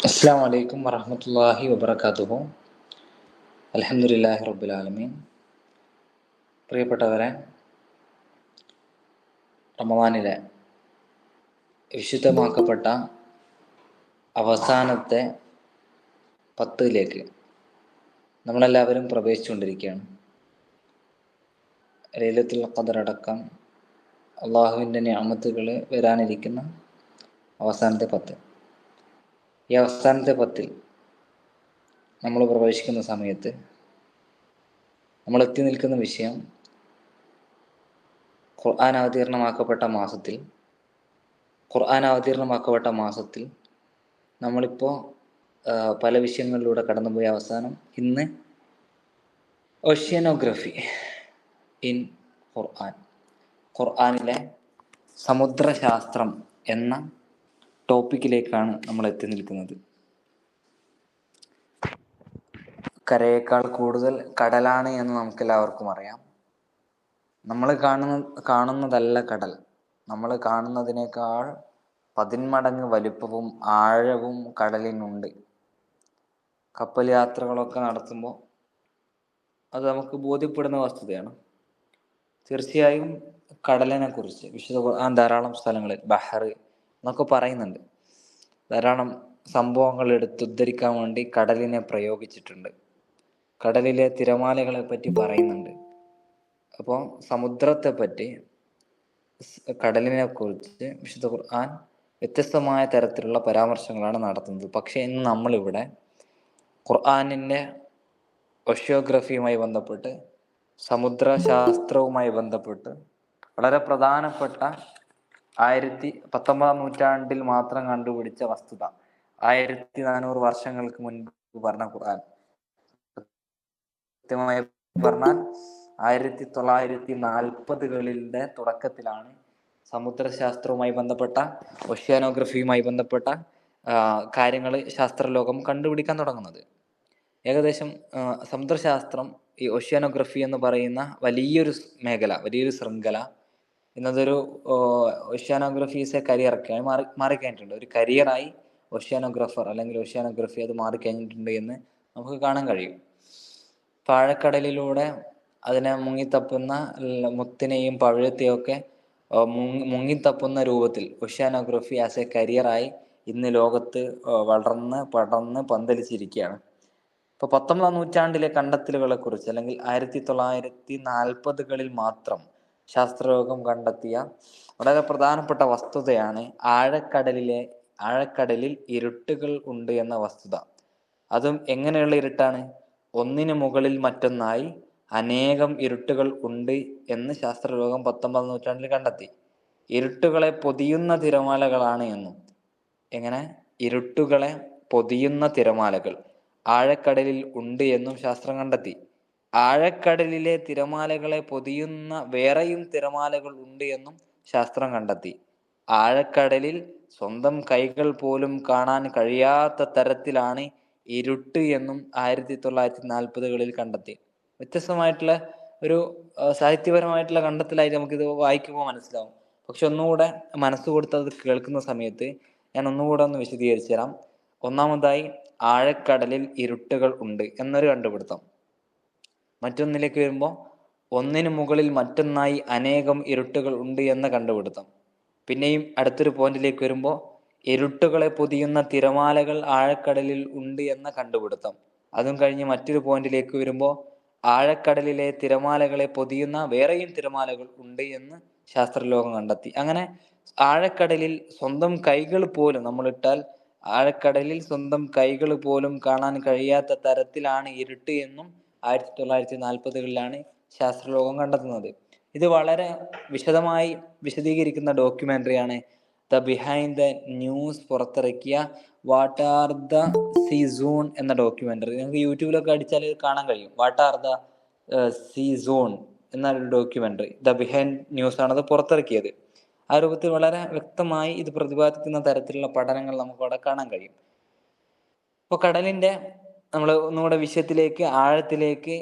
അസ്സലാമു അലൈക്കും വറഹ്മത്തുള്ളാഹി വബറകാതുഹു. അൽഹംദുലില്ലാഹി റബ്ബിൽ ആലമീൻ. പ്രിയപ്പെട്ടവരെ, റമദാനിലെ വിശുദ്ധമാക്കപ്പെട്ട അവസാനത്തെ 10ലേക്ക് നമ്മളെല്ലാവരും പ്രവേശിച്ചുകൊണ്ടിരിക്കുകയാണ്. ലൈലത്തുൽ ഖദർ അടക്കം അള്ളാഹുവിൻ്റെ നിഅമത്തുകൾ വരാനിരിക്കുന്ന അവസാനത്തെ 10. ഈ അവസാനത്തെ 10ൽ നമ്മൾ പ്രവേശിക്കുന്ന സമയത്ത് നമ്മൾ എത്തി നിൽക്കുന്ന വിഷയം ഖുർആൻ അവതീർണമാക്കപ്പെട്ട മാസത്തിൽ നമ്മളിപ്പോൾ പല വിഷയങ്ങളിലൂടെ കടന്നുപോയ അവസാനം ഇന്ന് ഓഷ്യാനോഗ്രഫി ഇൻ ഖുർആനിലെ സമുദ്രശാസ്ത്രം എന്ന ടോപ്പിക്കിലേക്കാണ് നമ്മൾ എത്തി നിൽക്കുന്നത്. കരയേക്കാൾ കൂടുതൽ കടലാണ് എന്ന് നമുക്കെല്ലാവർക്കും അറിയാം. നമ്മൾ കാണുന്നതല്ല കടൽ. നമ്മൾ കാണുന്നതിനേക്കാൾ 10 മടങ്ങ് വലുപ്പവും ആഴവും കടലിനുണ്ട്. കപ്പൽ യാത്രകളൊക്കെ നടത്തുമ്പോൾ അത് നമുക്ക് ബോധ്യപ്പെടുന്ന വസ്തുതയാണ്. തീർച്ചയായും കടലിനെ കുറിച്ച് വിശുദ്ധ ഖുർആൻ ധാരാളം സ്ഥലങ്ങളിൽ ബഹർ എന്നൊക്കെ പറയുന്നുണ്ട്. ധാരാളം സംഭവങ്ങൾ എടുത്തുദ്ധരിക്കാൻ വേണ്ടി കടലിനെ പ്രയോഗിച്ചിട്ടുണ്ട്. കടലിലെ തിരമാലകളെ പറ്റി പറയുന്നുണ്ട്. അപ്പോൾ സമുദ്രത്തെ പറ്റി, കടലിനെ കുറിച്ച് വിശുദ്ധ ഖുർആൻ വ്യത്യസ്തമായ തരത്തിലുള്ള പരാമർശങ്ങളാണ് നടത്തുന്നത്. പക്ഷേ ഇന്ന് നമ്മളിവിടെ ഖുർആനിൻ്റെ ഓഷ്യോഗ്രഫിയുമായി ബന്ധപ്പെട്ട്, സമുദ്രശാസ്ത്രവുമായി ബന്ധപ്പെട്ട് വളരെ പ്രധാനപ്പെട്ട 19ാം നൂറ്റാണ്ടിൽ മാത്രം കണ്ടുപിടിച്ച വസ്തുത, 1400 വർഷങ്ങൾക്ക് മുൻപ് പറഞ്ഞ ഖുർആൻ, കൃത്യമായി പറഞ്ഞാൽ 1940കളുടെ തുടക്കത്തിലാണ് സമുദ്രശാസ്ത്രവുമായി ബന്ധപ്പെട്ട, ഓഷ്യാനോഗ്രഫിയുമായി ബന്ധപ്പെട്ട കാര്യങ്ങൾ ശാസ്ത്രലോകം കണ്ടുപിടിക്കാൻ തുടങ്ങുന്നത്. ഏകദേശം സമുദ്രശാസ്ത്രം, ഈ ഓഷ്യാനോഗ്രഫി എന്ന് പറയുന്ന വലിയൊരു മേഖല, വലിയൊരു ശൃംഖല, ഇന്നതൊരു ഓഷ്യാനോഗ്രഫി ഈസ് എ കരിയറൊക്കെ മാറിക്കഴിഞ്ഞിട്ടുണ്ട്. ഒരു കരിയറായി ഓഷ്യാനോഗ്രഫർ അല്ലെങ്കിൽ ഓഷ്യാനോഗ്രഫി അത് മാറിക്കഴിഞ്ഞിട്ടുണ്ട് എന്ന് നമുക്ക് കാണാൻ കഴിയും. ആഴക്കടലിലൂടെ അതിനെ മുങ്ങിത്തപ്പുന്ന മുത്തിനെയും പവിഴത്തെയും ഒക്കെ മുങ്ങിത്തപ്പുന്ന രൂപത്തിൽ ഓഷ്യാനോഗ്രഫി ആസ് എ കരിയറായി ഇന്ന് ലോകത്ത് പടർന്ന് പന്തലിച്ചിരിക്കുകയാണ്. ഇപ്പോൾ 19ാം നൂറ്റാണ്ടിലെ കണ്ടെത്തലുകളെ കുറിച്ച്, അല്ലെങ്കിൽ 1940കളിൽ മാത്രം ശാസ്ത്രലോകം കണ്ടെത്തിയ വളരെ പ്രധാനപ്പെട്ട വസ്തുതയാണ് ആഴക്കടലിൽ ഇരുട്ടുകൾ ഉണ്ട് എന്ന വസ്തുത. അതും എങ്ങനെയുള്ള ഇരുട്ടാണ്? ഒന്നിനു മുകളിൽ മറ്റൊന്നായി അനേകം ഇരുട്ടുകൾ ഉണ്ട് എന്ന് ശാസ്ത്രലോകം 19ാം നൂറ്റാണ്ടിൽ കണ്ടെത്തി. ഇരുട്ടുകളെ പൊതിയുന്ന തിരമാലകളാണ് എന്നും. എങ്ങനെ? ഇരുട്ടുകളെ പൊതിയുന്ന തിരമാലകൾ ആഴക്കടലിൽ ഉണ്ട് എന്നും ശാസ്ത്രം കണ്ടെത്തി. ആഴക്കടലിലെ തിരമാലകളെ പൊതിയുന്ന വേറെയും തിരമാലകൾ ഉണ്ട് എന്നും ശാസ്ത്രം കണ്ടെത്തി. ആഴക്കടലിൽ സ്വന്തം കൈകൾ പോലും കാണാൻ കഴിയാത്ത തരത്തിലാണ് ഇരുട്ട് എന്നും 1940കളിൽ കണ്ടെത്തി. വ്യത്യസ്തമായിട്ടുള്ള ഒരു സാഹിത്യപരമായിട്ടുള്ള കണ്ടെത്തലായിട്ട് നമുക്കിത് വായിക്കുമ്പോൾ മനസ്സിലാവും. പക്ഷെ ഒന്നുകൂടെ മനസ്സ് കൊടുത്ത് അത് കേൾക്കുന്ന സമയത്ത് ഞാൻ ഒന്നുകൂടെ ഒന്ന് വിശദീകരിച്ചു തരാം. ഒന്നാമതായി, ആഴക്കടലിൽ ഇരുട്ടുകൾ ഉണ്ട് എന്നൊരു കണ്ടുപിടുത്തം. മറ്റൊന്നിലേക്ക് വരുമ്പോൾ ഒന്നിനു മുകളിൽ മറ്റൊന്നായി അനേകം ഇരുട്ടുകൾ ഉണ്ട് എന്ന കണ്ടുപിടുത്തം. പിന്നെയും അടുത്തൊരു പോയിന്റിലേക്ക് വരുമ്പോൾ ഇരുട്ടുകളെ പൊതിയുന്ന തിരമാലകൾ ആഴക്കടലിൽ ഉണ്ട് എന്ന കണ്ടുപിടുത്തം. അതും കഴിഞ്ഞ് മറ്റൊരു പോയിന്റിലേക്ക് വരുമ്പോൾ ആഴക്കടലിലെ തിരമാലകളെ പൊതിയുന്ന വേറെയും തിരമാലകൾ ഉണ്ട് എന്ന് ശാസ്ത്രലോകം കണ്ടെത്തി. അങ്ങനെ ആഴക്കടലിൽ സ്വന്തം കൈകൾ പോലും നമ്മളിട്ടാൽ ആഴക്കടലിൽ സ്വന്തം കൈകൾ പോലും കാണാൻ കഴിയാത്ത തരത്തിലാണ് ഇരുട്ട് എന്നും 1940കളിലാണ് ശാസ്ത്രലോകം കണ്ടെത്തുന്നത്. ഇത് വളരെ വിശദമായി വിശദീകരിക്കുന്ന ഡോക്യുമെന്ററിയാണ് ദ ബിഹൈൻഡ് ദ ന്യൂസ് പുറത്തിറക്കിയ വാട്ട് ആർ ദ സീസോൺ എന്ന ഡോക്യുമെന്ററി. നിങ്ങൾക്ക് യൂട്യൂബിലൊക്കെ അടിച്ചാൽ കാണാൻ കഴിയും. വാട്ട് ആർ ദ സീസോൺ എന്നൊരു ഡോക്യുമെന്ററി ദ ബിഹൈൻഡ് ന്യൂസ് ആണത് പുറത്തിറക്കിയത്. ആ രൂപത്തിൽ വളരെ വ്യക്തമായി ഇത് പ്രതിപാദിക്കുന്ന തരത്തിലുള്ള പഠനങ്ങൾ നമുക്ക് അവിടെ കാണാൻ കഴിയും. ഇപ്പോൾ കടലിന്റെ നമ്മൾ ഒന്നുകൂടെ വിഷയത്തിലേക്ക്, ആഴത്തിലേക്ക്,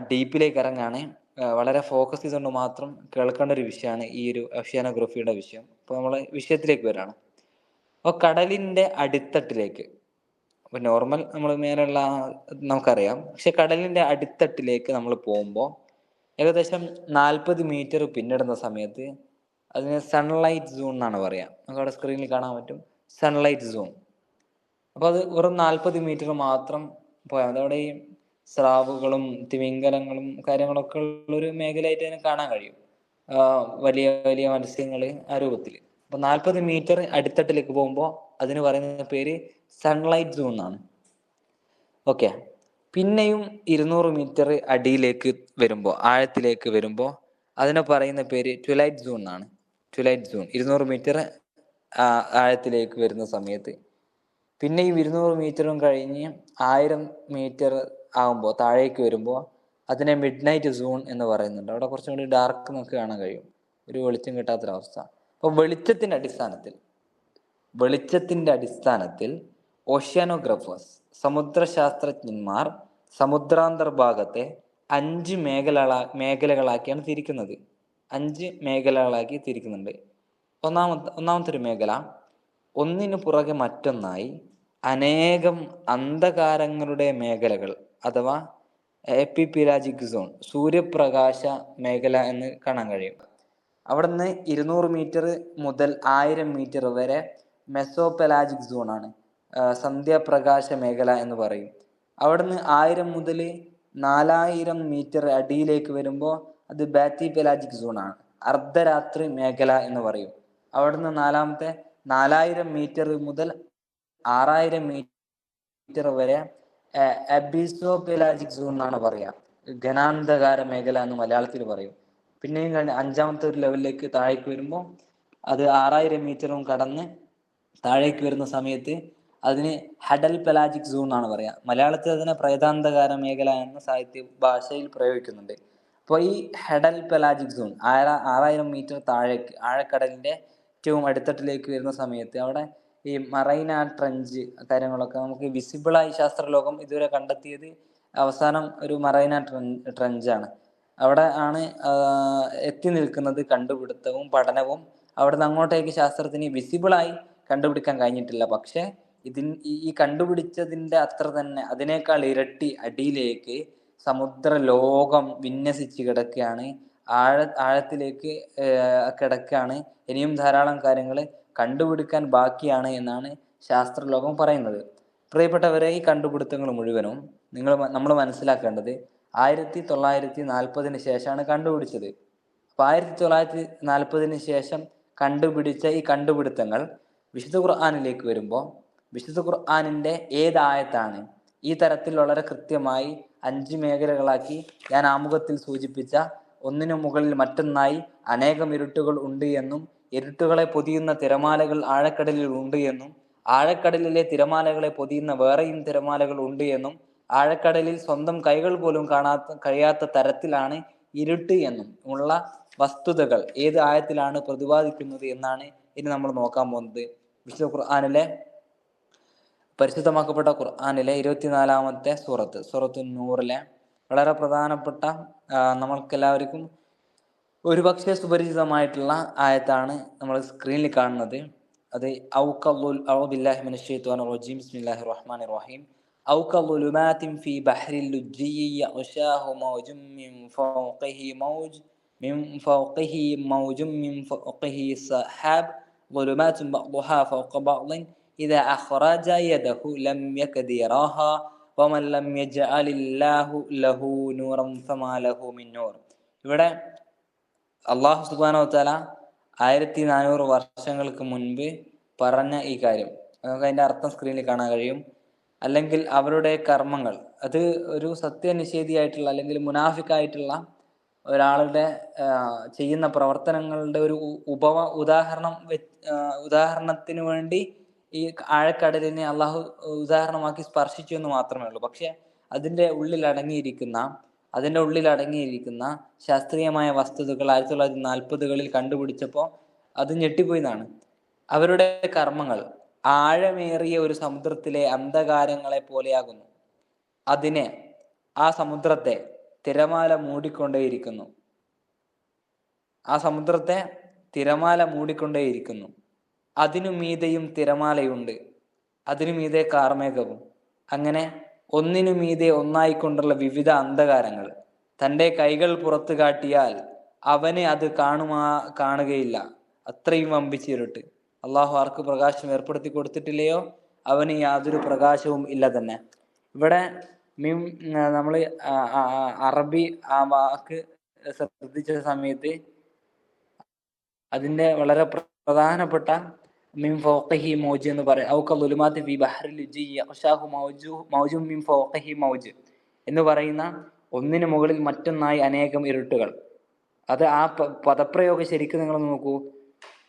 ഡീപ്പിലേക്ക് ഇറങ്ങാണ്. വളരെ ഫോക്കസ് ചെയ്തുകൊണ്ട് മാത്രം കേൾക്കേണ്ട ഒരു വിഷയമാണ് ഈ ഒരു ഓഷ്യാനോഗ്രഫിയുടെ വിഷയം. അപ്പോൾ നമ്മൾ വിഷയത്തിലേക്ക് വരാണ്. അപ്പോൾ കടലിൻ്റെ അടിത്തട്ടിലേക്ക്, അപ്പോൾ നോർമൽ നമ്മൾ മേലുള്ള നമുക്കറിയാം, പക്ഷെ കടലിൻ്റെ അടിത്തട്ടിലേക്ക് നമ്മൾ പോകുമ്പോൾ ഏകദേശം 40 മീറ്റർ പിന്നിടുന്ന സമയത്ത് അതിന് സൺലൈറ്റ് സോൺ എന്നാണ് പറയുക. നമുക്ക് അവിടെ സ്ക്രീനിൽ കാണാൻ പറ്റും, സൺലൈറ്റ് സോൺ. അപ്പോൾ അത് വെറും 40 മീറ്റർ മാത്രം പോയാൽ മതി. അവിടെ ഈ സ്രാവുകളും തിമിംഗലങ്ങളും കാര്യങ്ങളൊക്കെ ഉള്ളൊരു മേഖലയായിട്ട് അതിനെ കാണാൻ കഴിയും, വലിയ വലിയ മത്സ്യങ്ങൾ ആ രൂപത്തിൽ. അപ്പോൾ 40 മീറ്റർ അടിത്തട്ടിലേക്ക് പോകുമ്പോൾ അതിന് പറയുന്ന പേര് സൺലൈറ്റ് സോൺ എന്നാണ്. ഓക്കെ. പിന്നെയും 200 മീറ്റർ അടിയിലേക്ക് വരുമ്പോൾ, ആഴത്തിലേക്ക് വരുമ്പോൾ അതിനെ പറയുന്ന പേര് ട്വിലൈറ്റ് സോൺ എന്നാണ്. ട്വിലൈറ്റ് സോൺ 200 മീറ്റർ ആഴത്തിലേക്ക് വരുന്ന സമയത്ത്. പിന്നെയും 200 മീറ്ററും കഴിഞ്ഞ് 1000 മീറ്റർ ആകുമ്പോൾ താഴേക്ക് വരുമ്പോൾ അതിനെ മിഡ് നൈറ്റ് സോൺ എന്ന് പറയുന്നുണ്ട്. അവിടെ കുറച്ചും കൂടി ഡാർക്ക് നമുക്ക് കാണാൻ കഴിയും, ഒരു വെളിച്ചം കിട്ടാത്തൊരവസ്ഥ. അപ്പോൾ വെളിച്ചത്തിൻ്റെ അടിസ്ഥാനത്തിൽ ഓഷ്യാനോഗ്രഫേഴ്സ്, സമുദ്രശാസ്ത്രജ്ഞന്മാർ സമുദ്രാന്തർഭാഗത്തെ 5 മേഖലകളാക്കിയാണ് തിരിക്കുന്നത്. 5 മേഖലകളാക്കി തിരിക്കുന്നുണ്ട്. ഒന്നാമത്തെ ഒരു മേഖല, ഒന്നിനു പുറകെ മറ്റൊന്നായി അനേകം അന്ധകാരങ്ങളുടെ മേഖലകൾ അഥവാ എപ്പിപിലാജിക് സോൺ, സൂര്യപ്രകാശ മേഖല എന്ന് കാണാൻ കഴിയും. അവിടുന്ന് 200 മീറ്റർ മുതൽ 1000 മീറ്റർ വരെ മെസോപെലാജിക് സോണാണ്, സന്ധ്യാപ്രകാശ മേഖല എന്ന് പറയും. അവിടുന്ന് 1000 മുതൽ 4000 മീറ്റർ അടിയിലേക്ക് വരുമ്പോൾ അത് ബാറ്റിപെലാജിക് സോണാണ്, അർദ്ധരാത്രി മേഖല എന്ന് പറയും. അവിടുന്ന് 4000 മീറ്റർ മുതൽ 6000 മീറ്റർ വരെ അബിസോപെലാജിക് സോൺ എന്നാണ് പറയുക, ഘനാന്ധകാര മേഖല എന്ന് മലയാളത്തിൽ പറയും. പിന്നെയും 5ാമത്തെ ഒരു ലെവലിലേക്ക് താഴേക്ക് വരുമ്പോൾ അത് 6000 മീറ്ററും കടന്ന് താഴേക്ക് വരുന്ന സമയത്ത് അതിന് ഹഡൽ പെലാജിക് സോൺ എന്നാണ് പറയുക. മലയാളത്തിൽ അതിനെ പ്രേതാന്ധകാര മേഖല എന്ന സാഹിത്യ ഭാഷയിൽ പ്രയോഗിക്കുന്നുണ്ട്. അപ്പോൾ ഈ ഹഡൽ പെലാജിക് സോൺ 6000 മീറ്റർ താഴേക്ക്, ആഴക്കടലിൻ്റെ ഏറ്റവും അടിത്തട്ടിലേക്ക് വരുന്ന സമയത്ത് അവിടെ ഈ മറൈന ട്രഞ്ച് കാര്യങ്ങളൊക്കെ നമുക്ക് വിസിബിളായി ശാസ്ത്രലോകം ഇതുവരെ കണ്ടെത്തിയത് അവസാനം ഒരു മറൈന ട്രഞ്ചാണ്. അവിടെ ആണ് എത്തി നിൽക്കുന്നത് കണ്ടുപിടുത്തവും പഠനവും. അവിടെ നിന്ന് അങ്ങോട്ടേക്ക് ശാസ്ത്രത്തിന് വിസിബിളായി കണ്ടുപിടിക്കാൻ കഴിഞ്ഞിട്ടില്ല. പക്ഷെ ഈ കണ്ടുപിടിച്ചതിൻ്റെ അത്ര തന്നെ അതിനേക്കാൾ ഇരട്ടി അടിയിലേക്ക് സമുദ്ര ലോകം വിന്യസിച്ച് കിടക്കുകയാണ്, ആഴത്തിലേക്ക് കിടക്കുകയാണ്. ഇനിയും ധാരാളം കാര്യങ്ങൾ കണ്ടുപിടിക്കാൻ ബാക്കിയാണ് എന്നാണ് ശാസ്ത്രലോകം പറയുന്നത്. പ്രിയപ്പെട്ടവരെ, ഈ കണ്ടുപിടുത്തങ്ങൾ മുഴുവനും നമ്മൾ മനസ്സിലാക്കേണ്ടത് 1940 ശേഷമാണ് കണ്ടുപിടിച്ചത്. അപ്പോൾ 1940 ശേഷം കണ്ടുപിടിച്ച ഈ കണ്ടുപിടുത്തങ്ങൾ വിശുദ്ധ ഖുർആനിലേക്ക് വരുമ്പോൾ വിശുദ്ധ ഖുർആനിൻ്റെ ഏതായത്താണ് ഈ തരത്തിൽ വളരെ കൃത്യമായി 5 മേഖലകളാക്കി ഞാൻ ആമുഖത്തിൽ സൂചിപ്പിച്ച ഒന്നിനു മുകളിൽ മറ്റൊന്നായി അനേകം ഇരുട്ടുകൾ ഉണ്ട് എന്നും ഇരുട്ടുകളെ പൊതിയുന്ന തിരമാലകൾ ആഴക്കടലിൽ ഉണ്ട് എന്നും ആഴക്കടലിലെ തിരമാലകളെ പൊതിയുന്ന വേറെയും തിരമാലകൾ ഉണ്ട് എന്നും ആഴക്കടലിൽ സ്വന്തം കൈകൾ പോലും കഴിയാത്ത തരത്തിലാണ് ഇരുട്ട് എന്നും ഉള്ള വസ്തുതകൾ ഏത് ആയത്തിലാണ് പ്രതിപാദിക്കുന്നത് എന്നാണ് ഇനി നമ്മൾ നോക്കാൻ പോകുന്നത്. വിശുദ്ധ ഖുർആനിലെ, പരിശുദ്ധമാക്കപ്പെട്ട ഖുർആനിലെ 24ാമത്തെ സൂറത്ത് നൂറിലെ വളരെ പ്രധാനപ്പെട്ട നമ്മൾക്കെല്ലാവർക്കും ഒരുപക്ഷെ സുപരിചിതമായിട്ടുള്ള ആയത്താണ് നമ്മൾ സ്ക്രീനിൽ കാണുന്നത്. അത് ഔബില്ലാഹി മിനശ് ശൈത്വാനിർ റജീം ബിസ്മില്ലാഹിർ റഹ്മാനിർ റഹീം ഔ കളുലുമാതിൻ ഫീ ബഹ്രിൽ ലുജ്ജിയ്യി യഗ്ശാഹു മൗജും മിൻ ഫൗഖിഹി മൗജും മിൻ ഫൗഖിഹി സഹാബ് ളുലുമാതുൻ ബഅ്ദുഹാ ഫൗഖ ബഅ്ദിൻ ഇദാ അഖ്റജ യദഹു ലം യകദി യറാഹാ വമൻ ലം യജ്അലില്ലാഹു ലഹു നൂറൻ ഫമാ ലഹു മിൻ നൂർ. ഇവിടെ അല്ലാഹു സുബ്ഹാനഹു വ തആല 1400 വർഷങ്ങൾക്ക് മുൻപ് പറഞ്ഞ ഈ കാര്യം നമുക്ക് അതിൻ്റെ അർത്ഥം സ്ക്രീനിൽ കാണാൻ കഴിയും. അല്ലെങ്കിൽ അവരുടെ കർമ്മങ്ങൾ, അത് ഒരു സത്യനിഷേധിയായിട്ടുള്ള അല്ലെങ്കിൽ മുനാഫിക്കായിട്ടുള്ള ഒരാളുടെ ചെയ്യുന്ന പ്രവർത്തനങ്ങളുടെ ഒരു ഉദാഹരണത്തിന് വേണ്ടി ഈ ആഴക്കടലിനെ അള്ളാഹു ഉദാഹരണമാക്കി സ്പർശിച്ചു എന്ന് മാത്രമേ ഉള്ളൂ. പക്ഷെ അതിൻ്റെ ഉള്ളിൽ അടങ്ങിയിരിക്കുന്ന ശാസ്ത്രീയമായ വസ്തുതകൾ 1940കളിൽ കണ്ടുപിടിച്ചപ്പോൾ അത് ഞെട്ടിപ്പോയി എന്നാണ്. അവരുടെ കർമ്മങ്ങൾ ആഴമേറിയ ഒരു സമുദ്രത്തിലെ അന്ധകാരങ്ങളെ പോലെയാകുന്നു. ആ സമുദ്രത്തെ തിരമാല മൂടിക്കൊണ്ടേയിരിക്കുന്നു. ആ സമുദ്രത്തെ തിരമാല മൂടിക്കൊണ്ടേയിരിക്കുന്നു. അതിനു മീതെയും തിരമാലയുണ്ട്, അതിനു മീതെ കാർമേഘവും. അങ്ങനെ ഒന്നിനു മീതെ ഒന്നായിക്കൊണ്ടുള്ള വിവിധ അന്ധകാരങ്ങൾ. തൻ്റെ കൈകൾ പുറത്തു കാട്ടിയാൽ അവന് അത് കാണുകയില്ല, അത്രയും വമ്പിച്ചിരുട്ട്. അള്ളാഹു ആർക്ക് പ്രകാശം ഏർപ്പെടുത്തി കൊടുത്തിട്ടില്ലയോ അവന് യാതൊരു പ്രകാശവും ഇല്ല തന്നെ. ഇവിടെ നമ്മൾ അറബി ആ വാക്ക് ശ്രദ്ധിച്ച സമയത്ത് അതിന്റെ വളരെ പ്രധാനപ്പെട്ട മിൻ ഫൗഖിഹി മൗജ് എന്ന് പറയും. ഔകലുലുമാതി ഫി ബഹ്റിൽ ലുജ്ജി യഖ്ശാഹു മൗജും മിൻ ഫൗഖിഹി മൗജ് എന്ന് പറയുന്ന ഒന്നിനു മുകളിൽ മറ്റൊന്നായി അനേകം ഇരുട്ടുകൾ. അത് ആ പദപ്രയോഗം ശരിക്കും നിങ്ങൾ നോക്കൂ.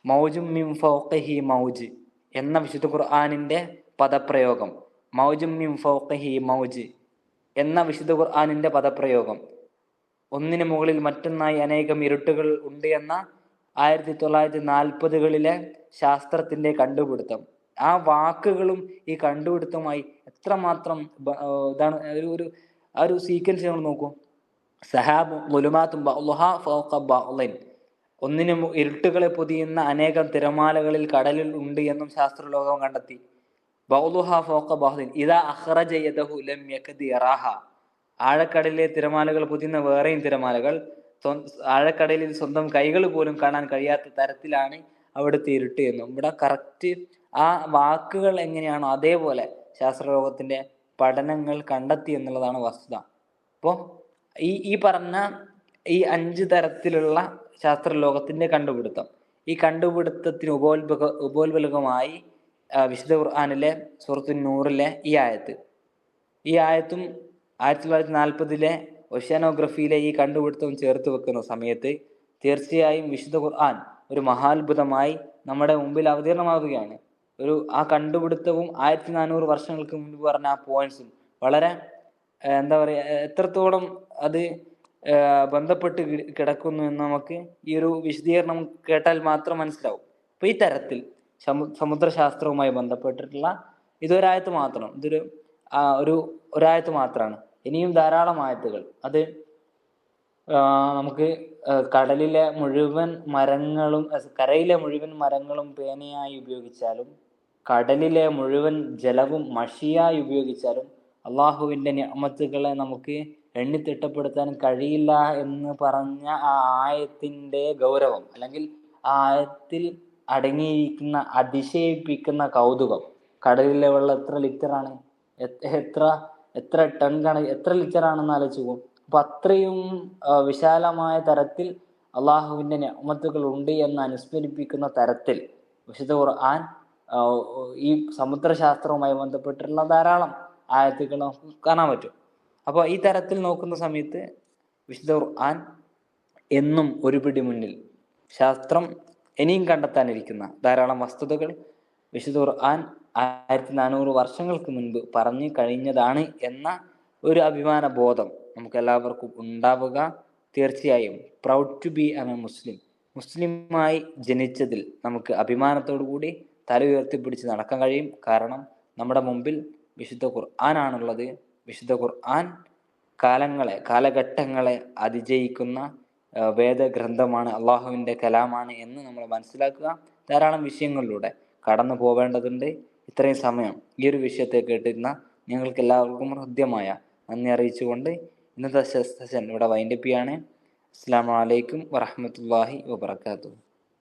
മൗജും മിൻ ഫൗഖിഹി മൗജ് എന്ന വിശുദ്ധ ഖുർആനിന്റെ പദപ്രയോഗം, മൗജും മിൻ ഫൗഖിഹി മൗജ് എന്ന വിശുദ്ധ ഖുർആനിന്റെ പദപ്രയോഗം, ഒന്നിനു മുകളിൽ മറ്റൊന്നായി അനേകം ഇരുട്ടുകൾ ഉണ്ട് എന്ന 1940കളിലെ ശാസ്ത്രത്തിന്റെ കണ്ടുപിടുത്തം. ആ വാക്കുകളും ഈ കണ്ടുപിടുത്തവുമായി എത്രമാത്രം ഇതാണ് ഒരു സീക്വൻസ് നമ്മൾ നോക്കൂ. സഹാബ് ളുലുമാത്തും ബഅ്ളുഹാ ഫൗഖ ബഅ്ളിൻ, ഒന്നിനു ഇരുട്ടുകളെ പൊതിയുന്ന അനേകം തിരമാലകളിൽ കടലിൽ ഉണ്ട് എന്നും ശാസ്ത്രലോകം കണ്ടെത്തി. ബഅ്ളുഹാ ഫൗഖ ബഅ്ളിൻ ഇദാ അഖ്റജ യദഹു ലം യകദ് യറാഹ. ആഴക്കടലിലെ തിരമാലകൾ പൊതിയുന്ന വേറെയും തിരമാലകൾ ആഴക്കടലിൽ സ്വന്തം കൈകൾ പോലും കാണാൻ കഴിയാത്ത തരത്തിലാണ് അവിടുത്തെ ഇരുട്ട് എന്നും. ഇവിടെ കറക്റ്റ് ആ വാക്കുകൾ എങ്ങനെയാണോ അതേപോലെ ശാസ്ത്രലോകത്തിന്റെ പഠനങ്ങൾ കണ്ടെത്തി എന്നുള്ളതാണ് വസ്തുത. അപ്പോൾ ഈ പറഞ്ഞ ഈ 5 തരത്തിലുള്ള ശാസ്ത്രലോകത്തിന്റെ കണ്ടുപിടുത്തം, ഈ കണ്ടുപിടുത്തത്തിന് ഉപോത്ബലകമായി വിശുദ്ധ ഖുർആനിലെ സൂറത്തുൻ നൂറിലെ ഈ ആയത്തും 1940ലെ ഓഷ്യാനോഗ്രഫിയിലെ ഈ കണ്ടുപിടുത്തവും ചേർത്ത് വെക്കുന്ന സമയത്ത് തീർച്ചയായും വിശുദ്ധ ഖുർആൻ ഒരു മഹാത്ഭുതമായി നമ്മുടെ മുമ്പിൽ അവതീർണമാവുകയാണ്. ആ കണ്ടുപിടുത്തവും 1400 വർഷങ്ങൾക്ക് മുൻപ് പറഞ്ഞ ആ പോയിന്റ്സും വളരെ എന്താ പറയുക, എത്രത്തോളം അത് ബന്ധപ്പെട്ട് കിടക്കുന്നു എന്ന് നമുക്ക് ഈ ഒരു വിശദീകരണം കേട്ടാൽ മാത്രം മനസ്സിലാവും. അപ്പൊ ഈ തരത്തിൽ സമുദ്രശാസ്ത്രവുമായി ബന്ധപ്പെട്ടിട്ടുള്ള ഇതൊരായത്ത് മാത്രം, ഒരായത്ത് മാത്രമാണ്. ഇനിയും ധാരാളം ആയത്തുകൾ. അത് നമുക്ക് കരയിലെ മുഴുവൻ മരങ്ങളും പേനയായി ഉപയോഗിച്ചാലും കടലിലെ മുഴുവൻ ജലവും മഷിയായി ഉപയോഗിച്ചാലും അള്ളാഹുവിന്റെ നിഅമത്തുകളെ നമുക്ക് എണ്ണിത്തിട്ടപ്പെടുത്താൻ കഴിയില്ല എന്ന് പറഞ്ഞ ആ ആയത്തിന്റെ ഗൗരവം, അല്ലെങ്കിൽ ആ ആയത്തിൽ അടങ്ങിയിരിക്കുന്ന അതിശയിപ്പിക്കുന്ന കൗതുകം. കടലിലെ വെള്ളം എത്ര ലിറ്ററാണ്, എത്ര ടൺ എത്ര ലിറ്ററാണെന്ന് ആലോചിച്ചു പോകും. അപ്പൊ അത്രയും വിശാലമായ തരത്തിൽ അള്ളാഹുവിന്റെ നിഅമത്തുകൾ ഉണ്ട് എന്ന് അനുസ്മരിപ്പിക്കുന്ന തരത്തിൽ വിശുദ്ധ ഖുർആൻ ഈ സമുദ്രശാസ്ത്രവുമായി ബന്ധപ്പെട്ടിട്ടുള്ള ധാരാളം ആയത്തുകൾ നമുക്ക് കാണാൻ പറ്റും. അപ്പോൾ ഈ തരത്തിൽ നോക്കുന്ന സമയത്ത് വിശുദ്ധ ഖുർആൻ എന്നും ഒരു പിടി മുന്നിൽ. ശാസ്ത്രം ഇനിയും കണ്ടെത്താനിരിക്കുന്ന ധാരാളം വസ്തുതകൾ വിശുദ്ധ ഖുർആൻ 1400 വർഷങ്ങൾക്ക് മുൻപ് പറഞ്ഞു കഴിഞ്ഞതാണ് എന്ന ഒരു അഭിമാന ബോധം നമുക്ക് എല്ലാവർക്കും ഉണ്ടാവുക. തീർച്ചയായും പ്രൗഡ് ടു ബി എ മുസ്ലിമായി ജനിച്ചതിൽ നമുക്ക് അഭിമാനത്തോടു കൂടി തല ഉയർത്തിപ്പിടിച്ച് നടക്കാൻ കഴിയും. കാരണം നമ്മുടെ മുമ്പിൽ വിശുദ്ധ ഖുർആനാണുള്ളത്. വിശുദ്ധ ഖുർആൻ കാലഘട്ടങ്ങളെ അതിജയിക്കുന്ന വേദഗ്രന്ഥമാണ്, അള്ളാഹുവിന്റെ കലാമാണ് എന്ന് നമ്മൾ മനസ്സിലാക്കുക. ധാരാളം വിഷയങ്ങളിലൂടെ കടന്നു പോവേണ്ടതുണ്ട്. ഇത്രയും സമയം ഈ ഒരു വിഷയത്തെ കേട്ടിരുന്ന നിങ്ങൾക്ക് എല്ലാവർക്കും ഹൃദ്യമായ നന്ദി അറിയിച്ചുകൊണ്ട് ഇന്നത്തെ സെഷൻ ഇവിടെ വൈൻഡപ്പ് ചെയ്യാണ്. അസ്സലാമു അലൈക്കും വറഹ്മത്തുള്ളാഹി വബറകാതുഹു.